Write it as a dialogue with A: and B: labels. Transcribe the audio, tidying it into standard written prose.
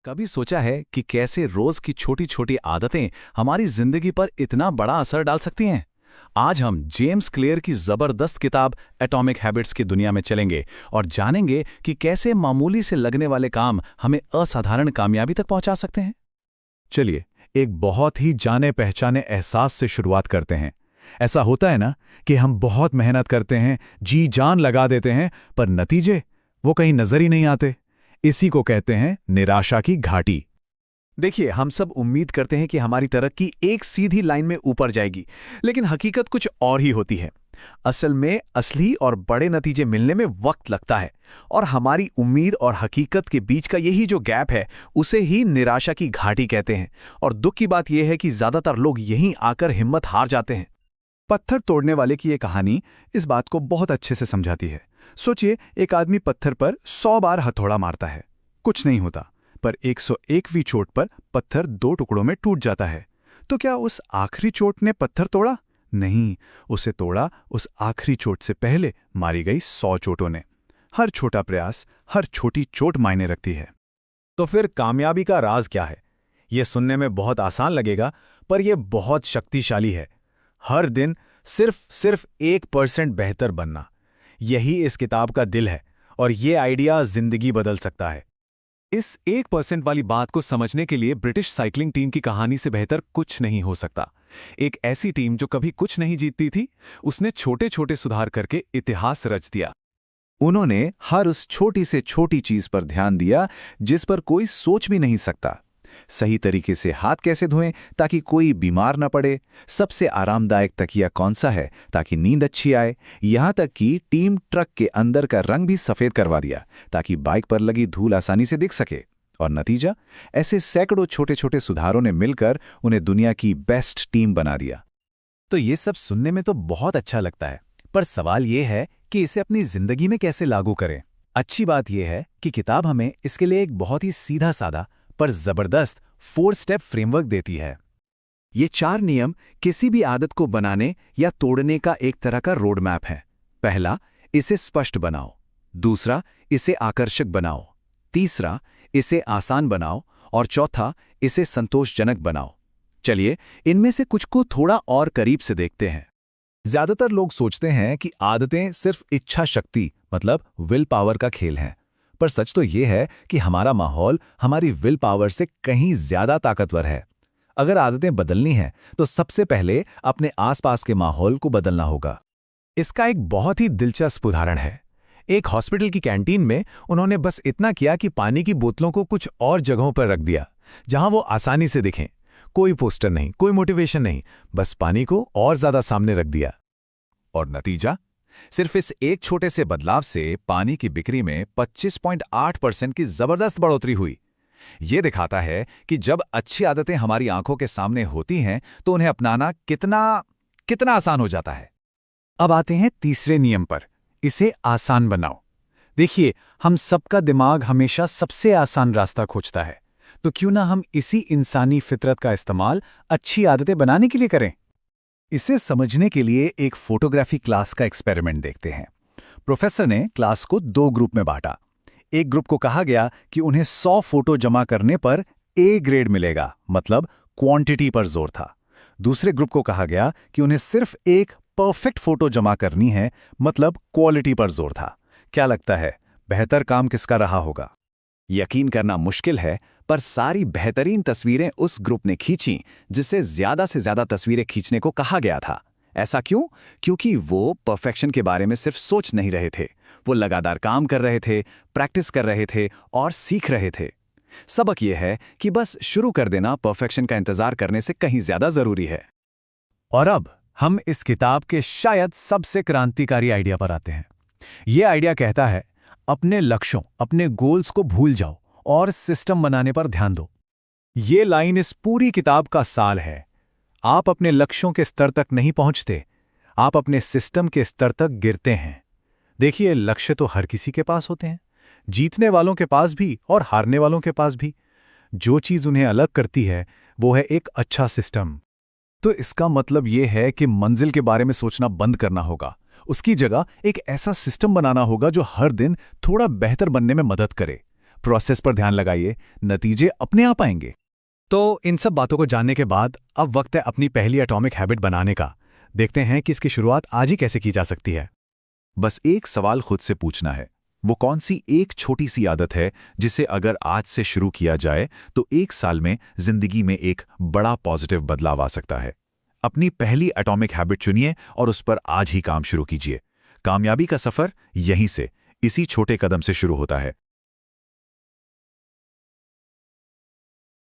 A: कभी सोचा है कि कैसे रोज की छोटी छोटी आदतें हमारी जिंदगी पर इतना बड़ा असर डाल सकती हैं? आज हम जेम्स क्लियर की जबरदस्त किताब एटॉमिक हैबिट्स की दुनिया में चलेंगे और जानेंगे कि कैसे मामूली से लगने वाले काम हमें असाधारण कामयाबी तक पहुंचा सकते हैं। चलिए, एक बहुत ही जाने पहचाने एहसास से शुरुआत करते हैं। ऐसा होता है ना कि हम बहुत मेहनत करते हैं, जी जान लगा देते हैं, पर नतीजे वो कहीं नजर ही नहीं आते। इसी को कहते हैं निराशा की घाटी। देखिए, हम सब उम्मीद करते हैं कि हमारी तरक्की एक सीधी लाइन में ऊपर जाएगी, लेकिन हकीकत कुछ और ही होती है। असल में असली और बड़े नतीजे मिलने में वक्त लगता है, और हमारी उम्मीद और हकीकत के बीच का यही जो गैप है, उसे ही निराशा की घाटी कहते हैं। और दुख की बात यह है कि ज्यादातर लोग यहीं आकर हिम्मत हार जाते हैं। पत्थर तोड़ने वाले की ये कहानी इस बात को बहुत अच्छे से समझाती है। सोचिए, एक आदमी पत्थर पर 100 बार हथौड़ा मारता है, कुछ नहीं होता, पर 101वीं चोट पर पत्थर 2 टुकड़ों में टूट जाता है। तो क्या उस आखिरी चोट ने पत्थर तोड़ा? नहीं, उसे तोड़ा उस आखिरी चोट से पहले मारी गई 100 चोटों ने। हर छोटा प्रयास, हर छोटी चोट मायने रखती है। तो फिर कामयाबी का राज क्या है? यह सुनने में बहुत आसान लगेगा, पर यह बहुत शक्तिशाली है। हर दिन सिर्फ 1% बेहतर बनना, यही इस किताब का दिल है, और ये आइडिया जिंदगी बदल सकता है। इस 1% वाली बात को समझने के लिए ब्रिटिश साइकिलिंग टीम की कहानी से बेहतर कुछ नहीं हो सकता। एक ऐसी टीम जो कभी कुछ नहीं जीतती थी, उसने छोटे छोटे सुधार करके इतिहास रच दिया। उन्होंने हर उस छोटी से छोटी चीज पर ध्यान दिया जिस पर कोई सोच भी नहीं सकता। सही तरीके से हाथ कैसे धोएं ताकि कोई बीमार न पड़े, सबसे आरामदायक तकिया कौन सा है ताकि नींद अच्छी आए, यहां तक कि टीम ट्रक के अंदर का रंग भी सफेद करवा दिया ताकि बाइक पर लगी धूल आसानी से दिख सके। और नतीजा, ऐसे सैकड़ों छोटे छोटे सुधारों ने मिलकर उन्हें दुनिया की बेस्ट टीम बना दिया। तो ये सब सुनने में तो बहुत अच्छा लगता है, पर सवाल ये है कि इसे अपनी जिंदगी में कैसे लागू करें। अच्छी बात यह है कि किताब हमें इसके लिए एक बहुत ही सीधा साधा पर जबरदस्त 4 स्टेप फ्रेमवर्क देती है। ये 4 नियम किसी भी आदत को बनाने या तोड़ने का एक तरह का रोड मैप है। पहला, इसे स्पष्ट बनाओ। दूसरा, इसे आकर्षक बनाओ। तीसरा, इसे आसान बनाओ। और चौथा, इसे संतोषजनक बनाओ। चलिए, इनमें से कुछ को थोड़ा और करीब से देखते हैं। ज्यादातर लोग सोचते हैं कि आदतें सिर्फ इच्छा शक्ति मतलब विल पावर का खेल है, पर सच तो यह है कि हमारा माहौल हमारी विल पावर से कहीं ज्यादा ताकतवर है। अगर आदतें बदलनी हैं, तो सबसे पहले अपने आसपास के माहौल को बदलना होगा। इसका एक बहुत ही दिलचस्प उदाहरण है। एक हॉस्पिटल की कैंटीन में उन्होंने बस इतना किया कि पानी की बोतलों को कुछ और जगहों पर रख दिया, जहां वो आसानी से दिखें। कोई पोस्टर नहीं, कोई मोटिवेशन नहीं, बस पानी को और ज्यादा सामने रख दिया। और नतीजा, सिर्फ इस एक छोटे से बदलाव से पानी की बिक्री में 25.8% की जबरदस्त बढ़ोतरी हुई। यह दिखाता है कि जब अच्छी आदतें हमारी आंखों के सामने होती हैं, तो उन्हें अपनाना कितना आसान हो जाता है। अब आते हैं तीसरे नियम पर, इसे आसान बनाओ। देखिए, हम सबका दिमाग हमेशा सबसे आसान रास्ता खोजता है, तो क्यों ना हम इसी इंसानी फितरत का इस्तेमाल अच्छी आदतें बनाने के लिए करें। इसे समझने के लिए एक फोटोग्राफी क्लास का एक्सपेरिमेंट देखते हैं। प्रोफेसर ने क्लास को 2 ग्रुप में बांटा। एक ग्रुप को कहा गया कि उन्हें 100 फोटो जमा करने पर ए ग्रेड मिलेगा, मतलब क्वांटिटी पर जोर था। दूसरे ग्रुप को कहा गया कि उन्हें सिर्फ एक परफेक्ट फोटो जमा करनी है, मतलब क्वालिटी पर जोर था। क्या लगता है, बेहतर काम किसका रहा होगा? यकीन करना मुश्किल है, पर सारी बेहतरीन तस्वीरें उस ग्रुप ने खींची जिसे ज्यादा से ज्यादा तस्वीरें खींचने को कहा गया था। ऐसा क्यों? क्योंकि वो परफेक्शन के बारे में सिर्फ सोच नहीं रहे थे, वो लगातार काम कर रहे थे, प्रैक्टिस कर रहे थे और सीख रहे थे। सबक यह है कि बस शुरू कर देना परफेक्शन का इंतजार करने से कहीं ज्यादा जरूरी है। और अब हम इस किताब के शायद सबसे क्रांतिकारी आइडिया पर आते हैं। यह आइडिया कहता है, अपने लक्ष्यों, अपने गोल्स को भूल जाओ और सिस्टम बनाने पर ध्यान दो। ये लाइन इस पूरी किताब का साल है। आप अपने लक्ष्यों के स्तर तक नहीं पहुंचते, आप अपने सिस्टम के स्तर तक गिरते हैं। देखिए, लक्ष्य तो हर किसी के पास होते हैं, जीतने वालों के पास भी और हारने वालों के पास भी। जो चीज उन्हें अलग करती है, वो है एक अच्छा सिस्टम। तो इसका मतलब यह है कि मंजिल के बारे में सोचना बंद करना होगा। उसकी जगह एक ऐसा सिस्टम बनाना होगा जो हर दिन थोड़ा बेहतर बनने में मदद करे। प्रोसेस पर ध्यान लगाइए, नतीजे अपने आप आएंगे।
B: तो इन सब बातों को जानने के बाद अब वक्त है अपनी पहली एटॉमिक हैबिट बनाने का। देखते हैं कि इसकी शुरुआत आज ही कैसे की जा सकती है।
A: बस एक सवाल खुद से पूछना है, वो कौन सी एक छोटी सी आदत है जिसे अगर आज से शुरू किया जाए तो 1 साल में जिंदगी में एक बड़ा पॉजिटिव बदलाव आ सकता है। अपनी पहली एटॉमिक हैबिट चुनिए और उस पर आज ही काम शुरू कीजिए। कामयाबी का सफर यहीं से, इसी छोटे कदम से शुरू होता है।